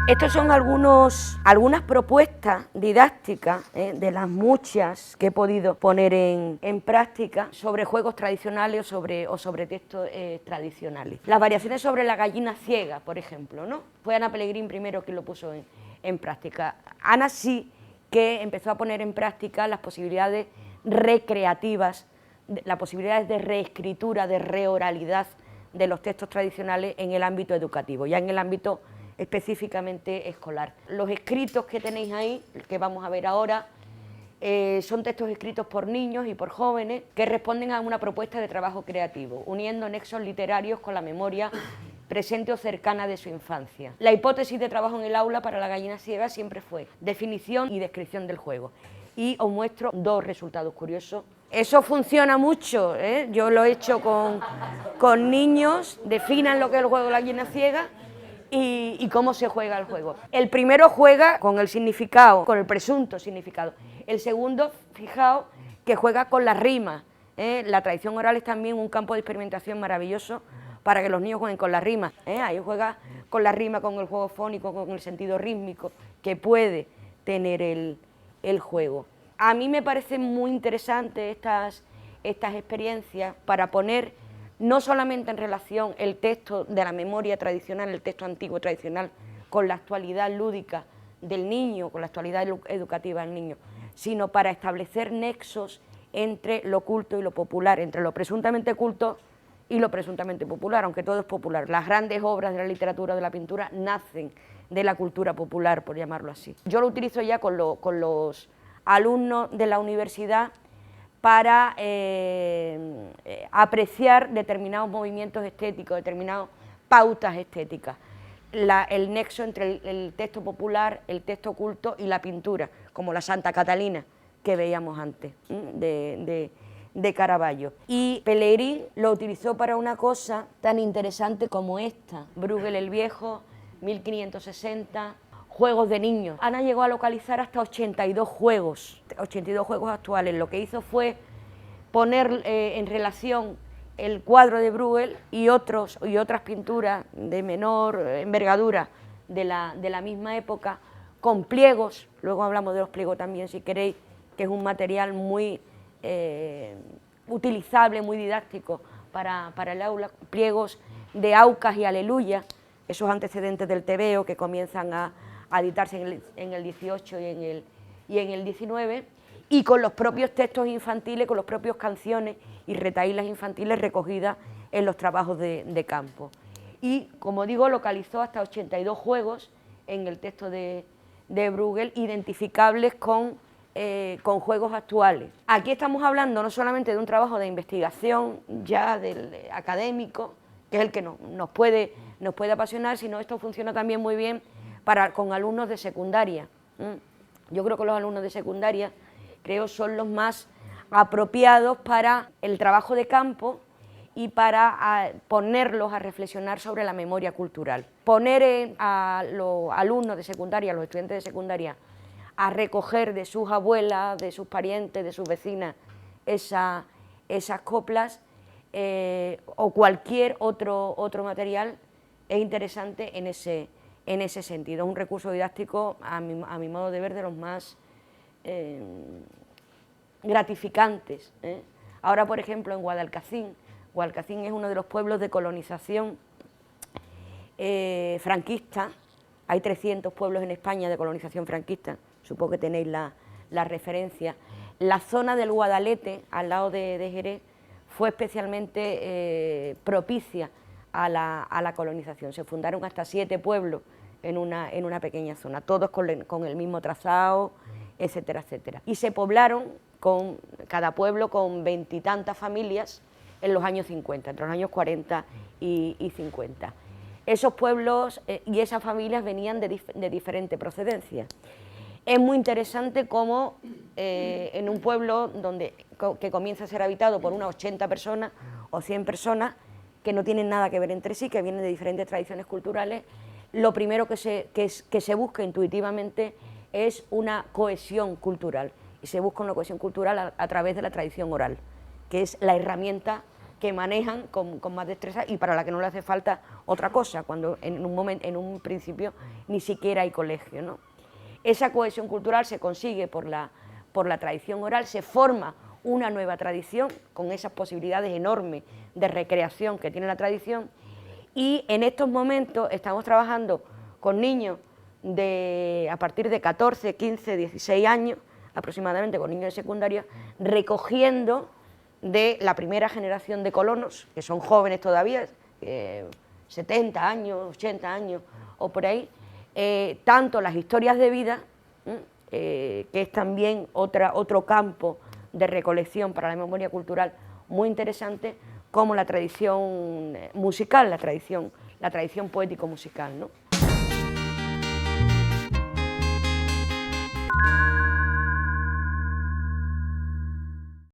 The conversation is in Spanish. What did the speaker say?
Estos son algunas propuestas didácticas de las muchas que he podido poner en práctica sobre juegos tradicionales o sobre textos tradicionales. Las variaciones sobre la gallina ciega, por ejemplo, ¿no? Fue Ana Pellegrín primero quien lo puso en práctica. Ana sí que empezó a poner en práctica las posibilidades recreativas, las posibilidades de reescritura, de reoralidad de los textos tradicionales en el ámbito educativo, ya en el ámbito específicamente escolar. Los escritos que tenéis ahí, que vamos a ver ahora, son textos escritos por niños y por jóvenes que responden a una propuesta de trabajo creativo, uniendo nexos literarios con la memoria presente o cercana de su infancia. La hipótesis de trabajo en el aula para la gallina ciega siempre fue definición y descripción del juego. Y os muestro dos resultados curiosos. Eso funciona mucho, ¿eh? Yo lo he hecho con niños, definan lo que es el juego de la gallina ciega y cómo se juega el juego. El primero juega con el significado, con el presunto significado. El segundo, fijaos, que juega con las rimas. La tradición oral es también un campo de experimentación maravilloso para que los niños jueguen con las rimas. Ahí juega con la rima, con el juego fónico, con el sentido rítmico que puede tener el juego. A mí me parecen muy interesantes estas experiencias para poner no solamente en relación el texto de la memoria tradicional, el texto antiguo tradicional, con la actualidad lúdica del niño, con la actualidad educativa del niño, sino para establecer nexos entre lo culto y lo popular, entre lo presuntamente culto y lo presuntamente popular, aunque todo es popular. Las grandes obras de la literatura o de la pintura nacen de la cultura popular, por llamarlo así. Yo lo utilizo ya con los alumnos de la universidad para apreciar determinados movimientos estéticos, determinadas pautas estéticas, el nexo entre el texto popular, el texto culto y la pintura, como la Santa Catalina que veíamos antes, de Caravaggio. Y Pellegrín lo utilizó para una cosa tan interesante como esta, Bruegel el Viejo, 1560, juegos de niños. Ana llegó a localizar hasta 82 juegos actuales. Lo que hizo fue poner en relación el cuadro de Bruegel y otras pinturas de menor envergadura de la misma época, con pliegos. Luego hablamos de los pliegos también, si queréis, que es un material muy utilizable, muy didáctico para el aula, pliegos de aucas y aleluya, esos antecedentes del tebeo que comienzan a editarse en el 18 y en el 19, y con los propios textos infantiles, con las propias canciones y retahílas infantiles recogidas en los trabajos de campo. Y, como digo, localizó hasta 82 juegos en el texto de Bruegel, identificables con juegos actuales. Aquí estamos hablando no solamente de un trabajo de investigación ya del académico, que es el que nos puede apasionar, sino esto funciona también muy bien con alumnos de secundaria. Yo creo que los alumnos de secundaria son los más apropiados para el trabajo de campo y para ponerlos a reflexionar sobre la memoria cultural. Poner a los alumnos de secundaria, a los estudiantes de secundaria, a recoger de sus abuelas, de sus parientes, de sus vecinas, esas coplas o cualquier otro material es interesante en ese sentido. Es un recurso didáctico, a mi modo de ver, de los más gratificantes. Ahora, por ejemplo, en Guadalcacín es uno de los pueblos de colonización franquista. Hay 300 pueblos en España de colonización franquista, supongo que tenéis la referencia. La zona del Guadalete, al lado de Jerez, fue especialmente propicia a la colonización. Se fundaron hasta 7 pueblos en una pequeña zona, todos con el mismo trazado, etcétera, etcétera. Y se poblaron cada pueblo con 20 y tantas familias en los años 50, entre los años 40 y 50. Esos pueblos y esas familias venían de diferente procedencia. Es muy interesante cómo en un pueblo que comienza a ser habitado por unas 80 personas o 100 personas que no tienen nada que ver entre sí, que vienen de diferentes tradiciones culturales, lo primero que se busca intuitivamente es una cohesión cultural, y se busca una cohesión cultural a través de la tradición oral, que es la herramienta que manejan con más destreza y para la que no le hace falta otra cosa, cuando en un principio ni siquiera hay colegio, ¿no? Esa cohesión cultural se consigue por la tradición oral, se forma una nueva tradición con esas posibilidades enormes de recreación que tiene la tradición, y en estos momentos estamos trabajando con niños a partir de 14, 15, 16 años aproximadamente, con niños de secundaria, recogiendo de la primera generación de colonos, que son jóvenes todavía, 70 años, 80 años o por ahí, tanto las historias de vida, que es también otro campo de recolección para la memoria cultural muy interesante, como la tradición musical, la tradición poético-musical, ¿no?